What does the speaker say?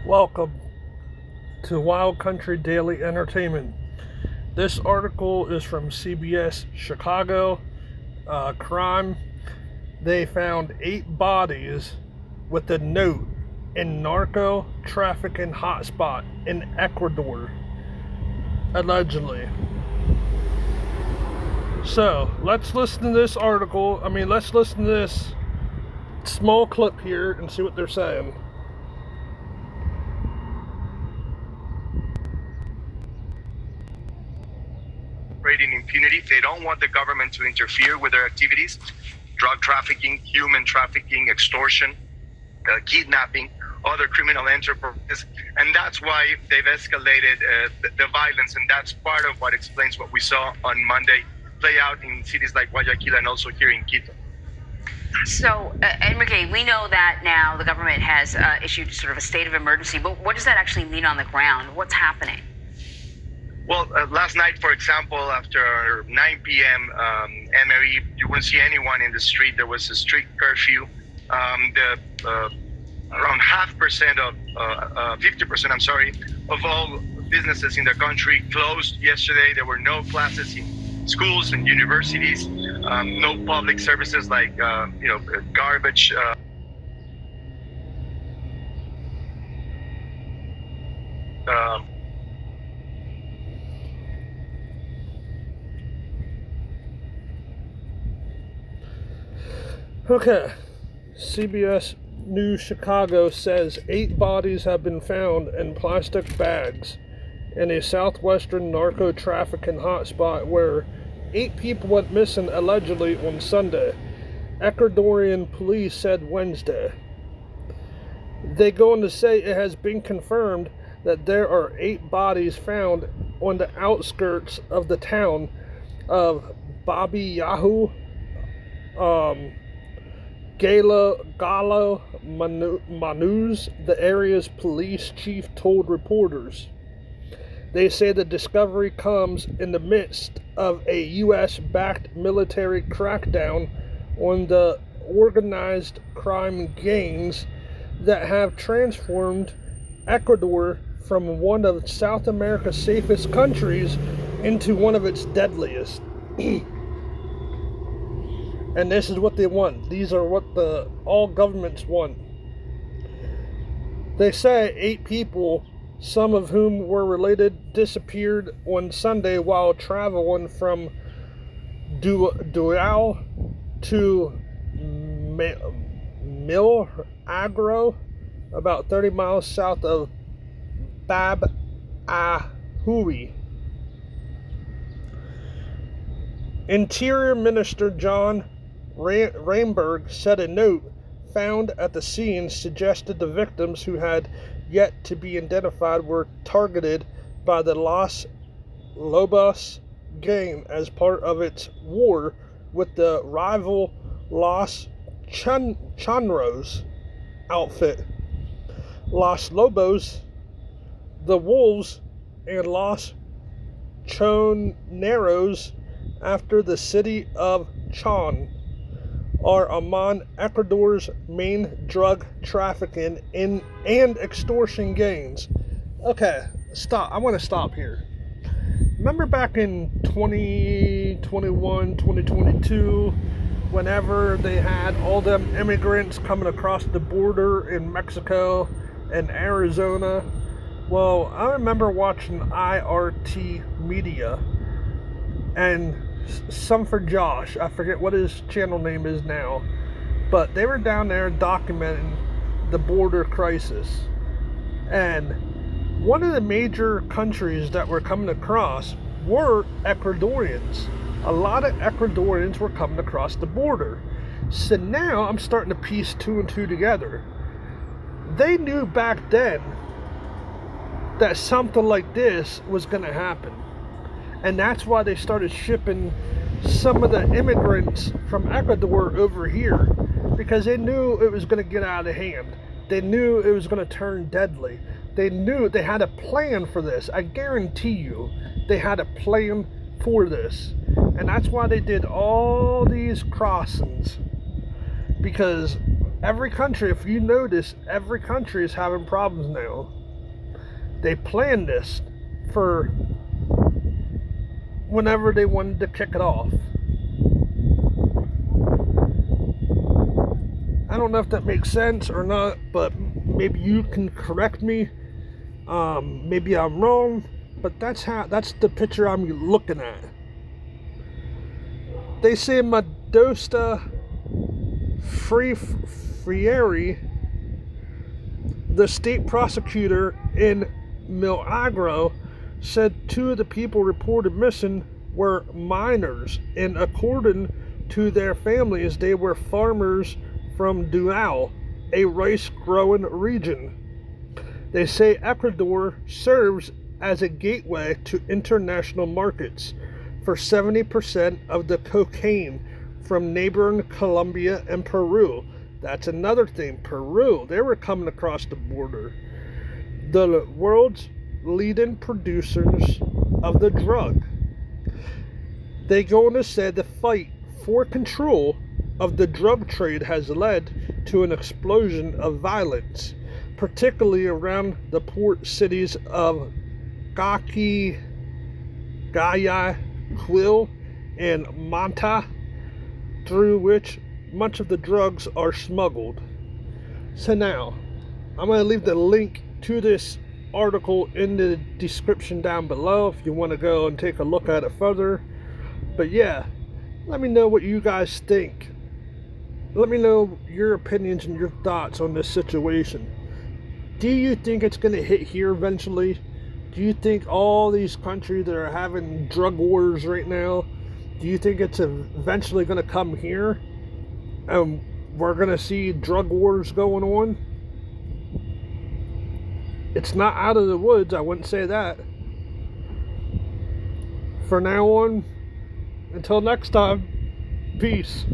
Welcome to Wild Country Daily Entertainment. This article is from CBS Chicago. Crime. They found 8 bodies with a note in narco trafficking hotspot in Ecuador, allegedly. So, let's listen to this article. Let's listen to this small clip here and see what they're saying. In impunity. They don't want the government to interfere with their activities. Drug trafficking, human trafficking, extortion, kidnapping, other criminal enterprises. And that's why they've escalated the violence. And that's part of what explains what we saw on Monday play out in cities like Guayaquil and also here in Quito. So, Enrique, we know that now the government has issued sort of a state of emergency, but what does that actually mean on the ground? What's happening? Well, last night, for example, after 9 p.m. MRE, you wouldn't see anyone in the street. There was a strict curfew. Around 50% of all businesses in the country closed yesterday. There were no classes in schools and universities, no public services like garbage. Okay, CBS News Chicago says 8 bodies have been found in plastic bags in a southwestern narco trafficking hotspot where 8 people went missing allegedly on Sunday, Ecuadorian police said Wednesday. They go on to say it has been confirmed that there are 8 bodies found on the outskirts of the town of Babi-Yahoo, Galo Manuz, the area's police chief told reporters. They say the discovery comes in the midst of a U.S.-backed military crackdown on the organized crime gangs that have transformed Ecuador from one of South America's safest countries into one of its deadliest. And this is what they want. These are what all governments want. They say 8 people, some of whom were related, disappeared on Sunday while traveling from Dual to Milagro, about 30 miles south of Bab-Ahui. Interior Minister John Rainberg said a note found at the scene suggested the victims, who had yet to be identified, were targeted by the Los Lobos gang as part of its war with the rival Los Chanros outfit. Los Lobos, the Wolves, and Los Choneros, after the city of Chon, are among Ecuador's main drug trafficking and extortion gangs. Okay, stop. I want to stop here. Remember back in 2021, 2022, whenever they had all them immigrants coming across the border in Mexico and Arizona? Well, I remember watching IRT Media and some for Josh. I forget what his channel name is now. But they were down there documenting the border crisis. And one of the major countries that were coming across were Ecuadorians. A lot of Ecuadorians were coming across the border. So now I'm starting to piece 2 and 2 together. They knew back then that something like this was going to happen. And that's why they started shipping some of the immigrants from Ecuador over here, because they knew it was going to get out of hand. They knew it was going to turn deadly. They knew they had a plan for this. I guarantee you they had a plan for this. And that's why they did all these crossings, because Every country, if you notice, every country is having problems now. They planned this for whenever they wanted to kick it off. I don't know if that makes sense or not, but maybe you can correct me. Maybe I'm wrong, but that's the picture I'm looking at. They say Mendoza Freire, the state prosecutor in Milagro, said 2 of the people reported missing were minors, and according to their families, they were farmers from Dual, a rice-growing region. They say Ecuador serves as a gateway to international markets for 70% of the cocaine from neighboring Colombia and Peru. That's another thing. Peru, they were coming across the border. The world's leading producers of the drug. They go on to say the fight for control of the drug trade has led to an explosion of violence, particularly around the port cities of Guayaquil and Manta, through which much of the drugs are smuggled. So now, I'm going to leave the link to this article in the description down below if you want to go and take a look at it further. But yeah, let me know what you guys think. Let me know your opinions and your thoughts on this situation. Do you think it's going to hit here eventually? Do you think all these countries that are having drug wars right now, do you think it's eventually going to come here? And we're going to see drug wars going on? It's not out of the woods, I wouldn't say that. For now on, until next time, peace.